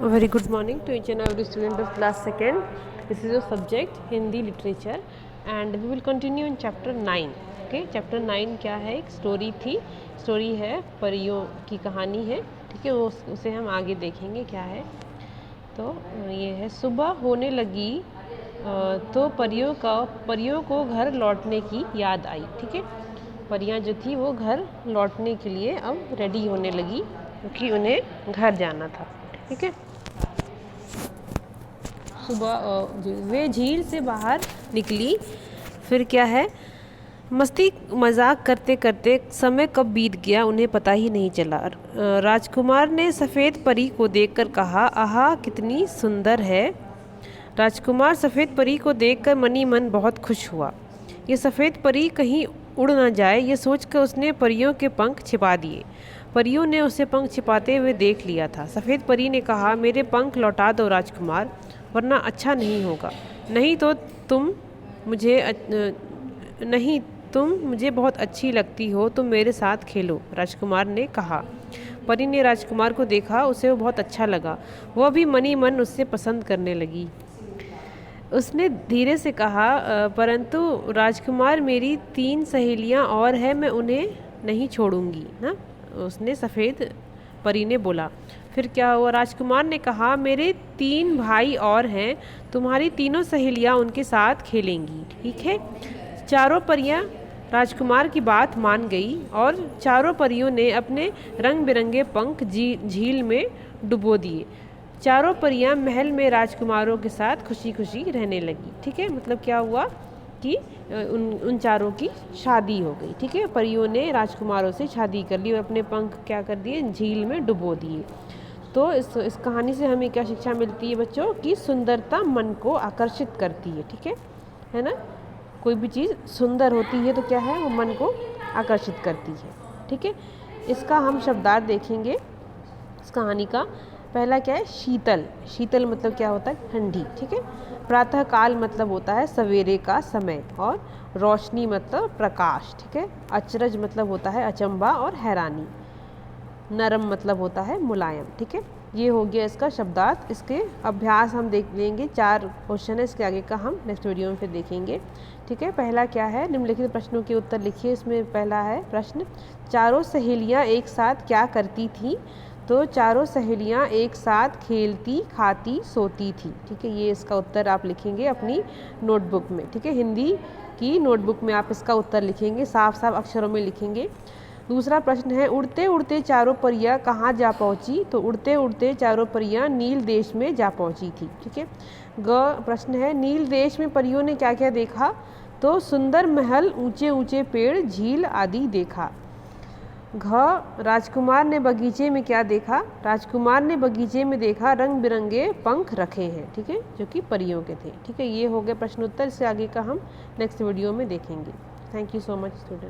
A very good morning to each and every student of class 2nd. This is your subject Hindi literature and we will continue in chapter 9. Okay, chapter 9 क्या है? एक story थी, story है परियों की कहानी है, ठीक है, उसे हम आगे देखेंगे क्या है। तो ये है, सुबह होने लगी तो परियों को घर लौटने की याद आई। ठीक है, परियां जो थी वो घर लौटने के लिए अब रेडी होने लगी क्योंकि उन्हें घर जाना था। ठीक है, सुबह वे झील से बाहर निकली। फिर क्या है, मस्ती मजाक करते करते समय कब बीत गया उन्हें पता ही नहीं चला। राजकुमार ने सफ़ेद परी को देखकर कहा, आहा कितनी सुंदर है। राजकुमार सफ़ेद परी को देखकर मनी मन बहुत खुश हुआ। ये सफ़ेद परी कहीं उड़ ना जाए, ये सोचकर उसने परियों के पंख छिपा दिए। परियों ने उसे पंख छिपाते हुए देख लिया था। सफ़ेद परी ने कहा, मेरे पंख लौटा दो राजकुमार, वरना अच्छा नहीं होगा। नहीं तुम मुझे बहुत अच्छी लगती हो, तुम मेरे साथ खेलो, राजकुमार ने कहा। परी ने राजकुमार को देखा, उसे वो बहुत अच्छा लगा। वह भी मनी मन उससे पसंद करने लगी। उसने धीरे से कहा, परंतु राजकुमार मेरी 3 सहेलियां और हैं, मैं उन्हें नहीं छोड़ूंगी ना। उसने सफ़ेद परी ने बोला। फिर क्या हुआ, राजकुमार ने कहा, मेरे 3 भाई और हैं, तुम्हारी तीनों सहेलियां उनके साथ खेलेंगी। ठीक है, चारों परियां राजकुमार की बात मान गई और चारों परियों ने अपने रंग बिरंगे पंख झील में डुबो दिए। चारों परियां महल में राजकुमारों के साथ खुशी खुशी रहने लगी। ठीक है, मतलब क्या हुआ कि उन चारों की शादी हो गई। ठीक है, परियों ने राजकुमारों से शादी कर ली और अपने पंख क्या कर दिए, झील में डुबो दिए। तो इस कहानी से हमें क्या शिक्षा मिलती है बच्चों, कि सुंदरता मन को आकर्षित करती है। ठीक है ना, कोई भी चीज़ सुंदर होती है तो क्या है, वो मन को आकर्षित करती है। ठीक है, इसका हम शब्दार्थ देखेंगे इस कहानी का। पहला क्या है, शीतल। शीतल मतलब क्या होता है, ठंडी। ठीक है, प्रातः काल मतलब होता है सवेरे का समय, और रोशनी मतलब प्रकाश। ठीक है, अचरज मतलब होता है अचंबा और हैरानी। नरम मतलब होता है मुलायम। ठीक है, ये हो गया इसका शब्दार्थ। इसके अभ्यास हम देख लेंगे, 4 क्वेश्चन है, इसके आगे का हम नेक्स्ट वीडियो में फिर देखेंगे। ठीक है, पहला क्या है, निम्नलिखित प्रश्नों के उत्तर लिखिए। इसमें पहला है प्रश्न, चारों सहेलियां एक साथ क्या करती थीं? तो चारों सहेलियां एक साथ खेलती, खाती, सोती थी। ठीक है, ये इसका उत्तर आप लिखेंगे अपनी नोटबुक में। ठीक है, हिंदी की नोटबुक में आप इसका उत्तर लिखेंगे, साफ साफ अक्षरों में लिखेंगे। दूसरा प्रश्न है, उड़ते उड़ते चारों परियां कहाँ जा पहुँची? तो उड़ते उड़ते चारों परियां नील देश में जा पहुँची थी। ठीक है, ग प्रश्न है, नील देश में परियों ने क्या क्या देखा? तो सुंदर महल, ऊंचे ऊंचे पेड़, झील आदि देखा। घ राजकुमार ने बगीचे में क्या देखा? राजकुमार ने बगीचे में देखा रंग बिरंगे पंख रखे हैं। ठीक है, जो कि परियों के थे। ठीक है, ये हो गए प्रश्नोत्तर। इससे आगे का हम नेक्स्ट वीडियो में देखेंगे। Thank you so much student.